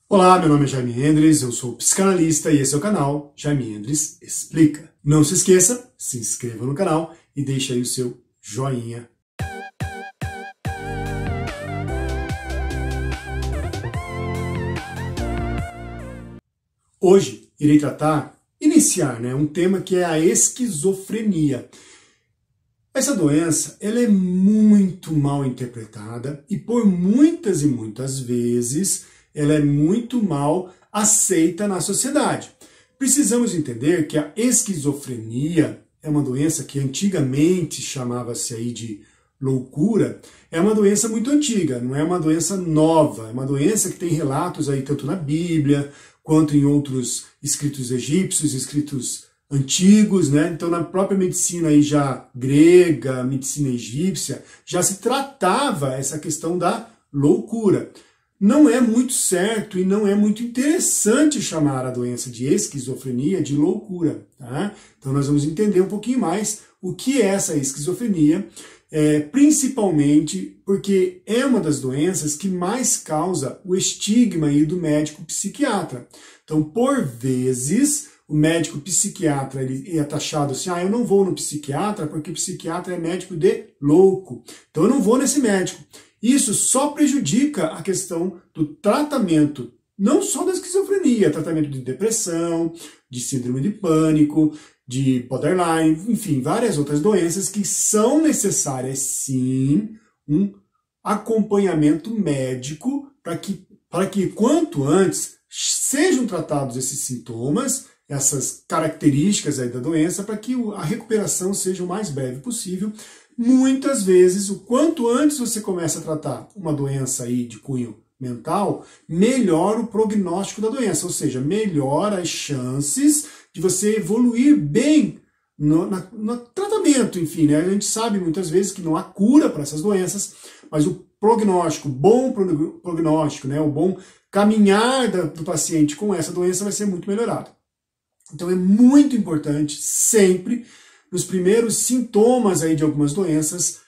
Olá, meu nome é Jaime Endres, eu sou psicanalista e esse é o canal Jaime Endres Explica. Não se esqueça, se inscreva no canal e deixe aí o seu joinha. Hoje irei iniciar um tema que é a esquizofrenia. Essa doença ela é muito mal interpretada e por muitas e muitas vezes ela é muito mal aceita na sociedade. Precisamos entender que a esquizofrenia é uma doença que antigamente chamava-se aí de loucura, é uma doença muito antiga, não é uma doença nova, é uma doença que tem relatos aí tanto na Bíblia quanto em outros escritos egípcios, escritos antigos, né? Então na própria medicina aí já grega, medicina egípcia, já se tratava essa questão da loucura. Não é muito certo e não é muito interessante chamar a doença de esquizofrenia de loucura, tá? Então nós vamos entender um pouquinho mais o que é essa esquizofrenia, principalmente porque é uma das doenças que mais causa o estigma aí do médico psiquiatra. Então, por vezes, o médico psiquiatra ele é taxado assim, eu não vou no psiquiatra porque o psiquiatra é médico de louco, então eu não vou nesse médico. Isso só prejudica a questão do tratamento, não só da esquizofrenia, tratamento de depressão, de síndrome de pânico, de borderline, enfim, várias outras doenças que são necessárias sim um acompanhamento médico para que quanto antes sejam tratados esses sintomas, essas características aí da doença, para que a recuperação seja o mais breve possível. Muitas vezes, o quanto antes você começa a tratar uma doença aí de cunho mental, melhor o prognóstico da doença, ou seja, melhor as chances de você evoluir bem no tratamento, enfim, né? A gente sabe muitas vezes que não há cura para essas doenças, mas o prognóstico, bom prognóstico, né? O bom caminhar do paciente com essa doença vai ser muito melhorado. Então é muito importante sempre nos primeiros sintomas aí de algumas doenças,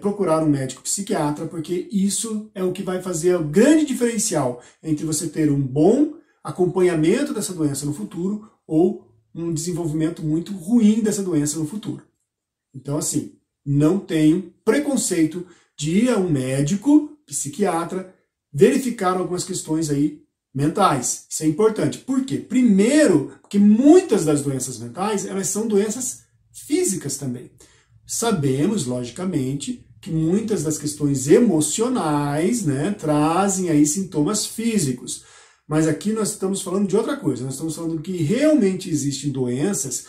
procurar um médico psiquiatra, porque isso é o que vai fazer o grande diferencial entre você ter um bom acompanhamento dessa doença no futuro ou um desenvolvimento muito ruim dessa doença no futuro. Então, assim, não tenho preconceito de ir a um médico psiquiatra verificar algumas questões aí mentais. Isso é importante. Por quê? Primeiro, porque muitas das doenças mentais, elas são doenças físicas também. Sabemos, logicamente, que muitas das questões emocionais, né, trazem aí sintomas físicos. Mas aqui nós estamos falando de outra coisa. Nós estamos falando que realmente existem doenças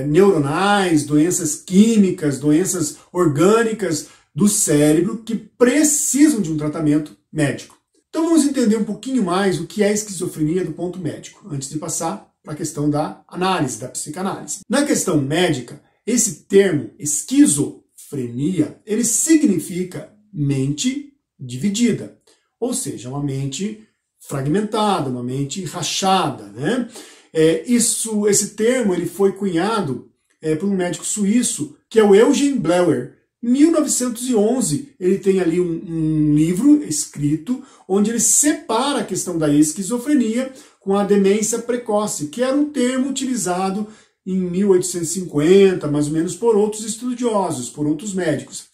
neuronais, doenças químicas, doenças orgânicas do cérebro que precisam de um tratamento médico. Então vamos entender um pouquinho mais o que é esquizofrenia do ponto médico, antes de passar para a questão da análise, da psicanálise. Na questão médica, esse termo esquizofrenia, ele significa mente dividida, ou seja, uma mente fragmentada, uma mente rachada, né? Esse termo ele foi cunhado por um médico suíço, que é o Eugen Bleuler. Em 1911, ele tem ali um livro escrito onde ele separa a questão da esquizofrenia com a demência precoce, que era um termo utilizado em 1850, mais ou menos, por outros estudiosos, por outros médicos.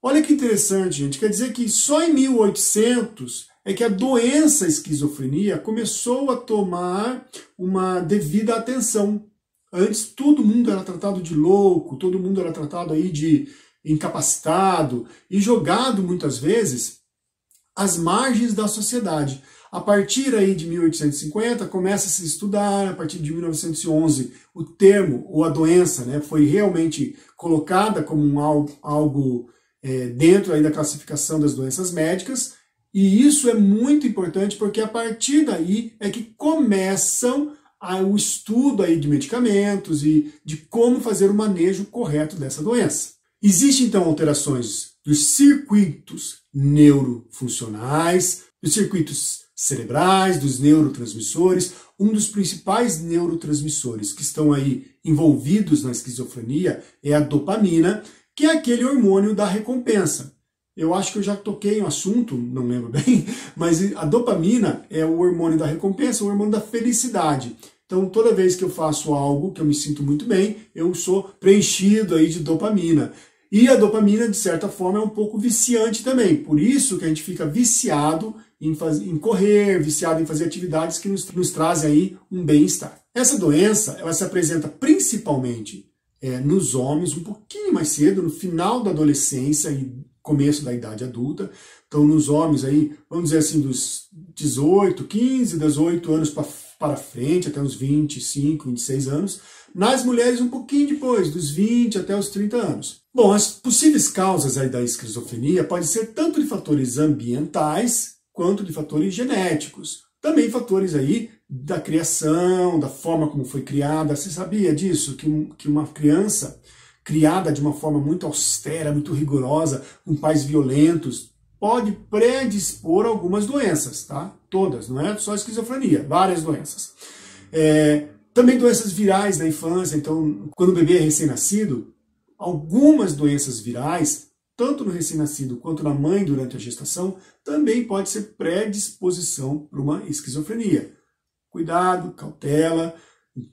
Olha que interessante, gente. Quer dizer que só em 1800 é que a doença esquizofrenia começou a tomar uma devida atenção. Antes, todo mundo era tratado de louco, todo mundo era tratado aí de incapacitado e jogado, muitas vezes, às margens da sociedade. A partir aí de 1850, começa a se estudar, a partir de 1911, o termo ou a doença, né, foi realmente colocada como algo dentro aí da classificação das doenças médicas, e isso é muito importante porque a partir daí é que começam o estudo aí de medicamentos e de como fazer o manejo correto dessa doença. Existem então alterações dos circuitos neurofuncionais, dos circuitos cerebrais, dos neurotransmissores. Um dos principais neurotransmissores que estão aí envolvidos na esquizofrenia é a dopamina, que é aquele hormônio da recompensa. eu acho que eu já toquei no assunto, não lembro bem, mas a dopamina é o hormônio da recompensa, o hormônio da felicidade. Então, toda vez que eu faço algo que eu me sinto muito bem, eu sou preenchido aí de dopamina. E a dopamina, de certa forma, é um pouco viciante também. Por isso que a gente fica viciado em correr, viciado em fazer atividades que nos trazem aí um bem-estar. Essa doença, ela se apresenta principalmente nos homens um pouquinho mais cedo, no final da adolescência e começo da idade adulta. Então, nos homens aí, vamos dizer assim, dos 18, 15, 18 anos para frente, até uns 25, 26 anos. Nas mulheres, um pouquinho depois, dos 20 até os 30 anos. Bom, as possíveis causas aí da esquizofrenia podem ser tanto de fatores ambientais quanto de fatores genéticos. Também fatores aí da criação, da forma como foi criada. Você sabia disso? Que uma criança criada de uma forma muito austera, muito rigorosa, com pais violentos, pode predispor a algumas doenças, tá? Todas, não é só esquizofrenia, várias doenças. Também doenças virais na infância, então, quando o bebê é recém-nascido, algumas doenças virais, tanto no recém-nascido quanto na mãe durante a gestação, também pode ser predisposição para uma esquizofrenia. Cuidado, cautela,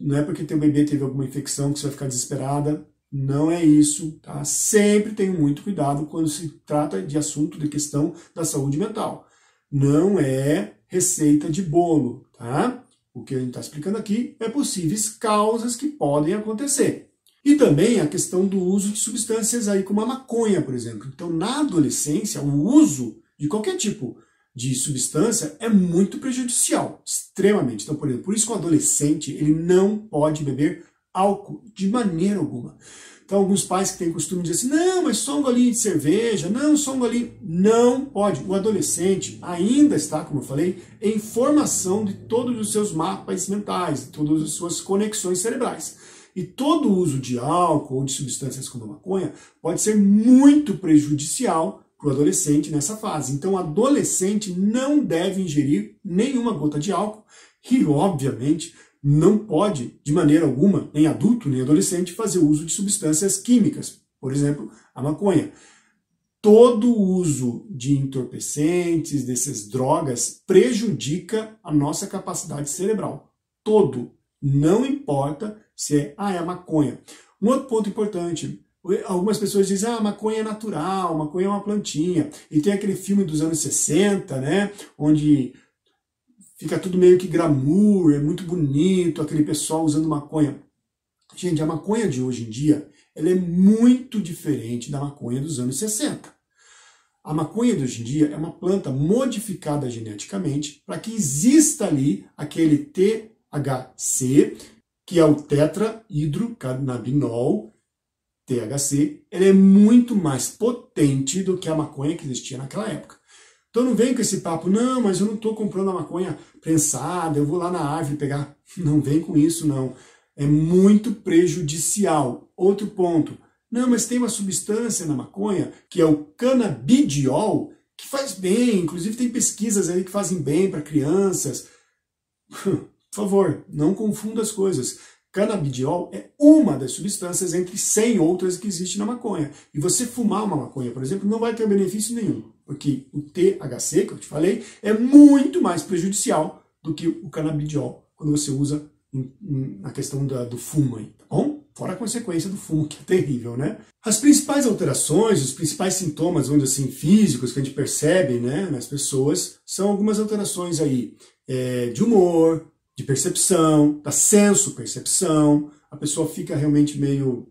não é porque teu bebê teve alguma infecção que você vai ficar desesperada, não é isso, tá? Sempre tenha muito cuidado quando se trata de assunto de questão da saúde mental. Não é receita de bolo, tá? O que a gente está explicando aqui é possíveis causas que podem acontecer. E também a questão do uso de substâncias aí como a maconha, por exemplo. Então, na adolescência, o uso de qualquer tipo de substância é muito prejudicial, extremamente. Então, por exemplo, por isso que o adolescente ele não pode beber álcool de maneira alguma. Então, alguns pais que têm costume de dizer assim, não, mas só um golinho de cerveja, não, só um golinho. Não pode. O adolescente ainda está, como eu falei, em formação de todos os seus mapas mentais, de todas as suas conexões cerebrais. E todo o uso de álcool ou de substâncias como a maconha pode ser muito prejudicial para o adolescente nessa fase. Então, o adolescente não deve ingerir nenhuma gota de álcool e, obviamente, não pode, de maneira alguma, nem adulto, nem adolescente, fazer uso de substâncias químicas, por exemplo, a maconha. Todo o uso de entorpecentes, dessas drogas, prejudica a nossa capacidade cerebral. Todo. Não importa se é a maconha. Um outro ponto importante, algumas pessoas dizem, a maconha é natural, a maconha é uma plantinha. E tem aquele filme dos anos 60, né, onde fica tudo meio que glamour, é muito bonito, aquele pessoal usando maconha. Gente, a maconha de hoje em dia, ela é muito diferente da maconha dos anos 60. A maconha de hoje em dia é uma planta modificada geneticamente para que exista ali aquele THC, que é o tetrahidrocannabinol, THC. Ela é muito mais potente do que a maconha que existia naquela época. Então não vem com esse papo, não, mas eu não estou comprando a maconha prensada, eu vou lá na árvore pegar. Não vem com isso, não. É muito prejudicial. Outro ponto, não, mas tem uma substância na maconha, que é o canabidiol, que faz bem, inclusive tem pesquisas aí que fazem bem para crianças. Por favor, não confunda as coisas. Canabidiol é uma das substâncias entre 100 outras que existem na maconha. E você fumar uma maconha, por exemplo, não vai ter benefício nenhum. Porque o THC, que eu te falei, é muito mais prejudicial do que o canabidiol, quando você usa na questão do fumo aí, tá bom? Fora a consequência do fumo, que é terrível, né? As principais alterações, os principais sintomas, vamos dizer assim, físicos que a gente percebe, né, nas pessoas, são algumas alterações aí de humor, de percepção, da senso-percepção, a pessoa fica realmente meio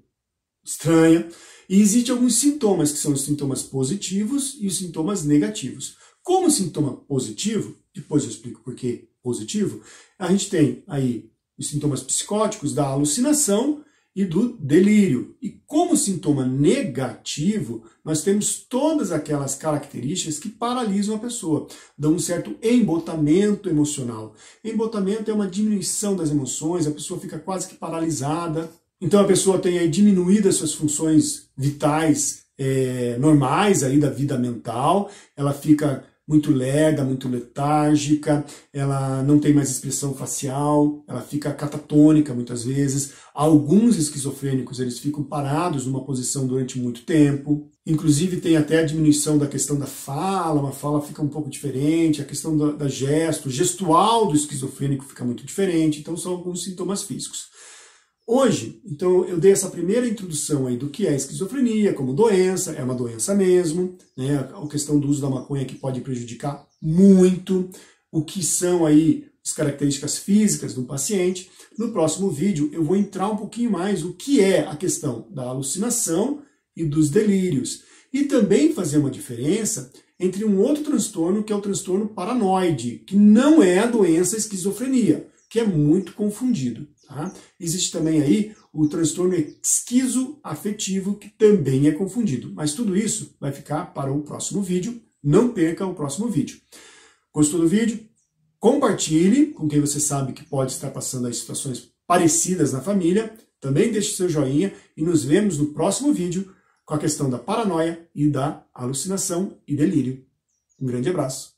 estranha. E existem alguns sintomas, que são os sintomas positivos e os sintomas negativos. Como sintoma positivo, depois eu explico por que positivo, a gente tem aí os sintomas psicóticos da alucinação e do delírio. E como sintoma negativo, nós temos todas aquelas características que paralisam a pessoa, dão um certo embotamento emocional. Embotamento é uma diminuição das emoções, a pessoa fica quase que paralisada. Então a pessoa tem aí diminuídas suas funções vitais normais aí da vida mental, ela fica muito lerda, muito letárgica, ela não tem mais expressão facial, ela fica catatônica muitas vezes. Alguns esquizofrênicos, eles ficam parados numa posição durante muito tempo. Inclusive tem até a diminuição da questão da fala, uma fala fica um pouco diferente, a questão da gesto, o gestual do esquizofrênico fica muito diferente, então são alguns sintomas físicos. Hoje, então, eu dei essa primeira introdução aí do que é esquizofrenia como doença, é uma doença mesmo, né? A questão do uso da maconha que pode prejudicar muito, o que são aí as características físicas do paciente. No próximo vídeo eu vou entrar um pouquinho mais o que é a questão da alucinação e dos delírios. E também fazer uma diferença entre um outro transtorno, que é o transtorno paranoide, que não é a doença esquizofrenia, que é muito confundido. Tá? Existe também aí o transtorno esquizoafetivo, que também é confundido. Mas tudo isso vai ficar para o próximo vídeo. Não perca o próximo vídeo. Gostou do vídeo? Compartilhe com quem você sabe que pode estar passando aí situações parecidas na família. Também deixe seu joinha e nos vemos no próximo vídeo com a questão da paranoia e da alucinação e delírio. Um grande abraço.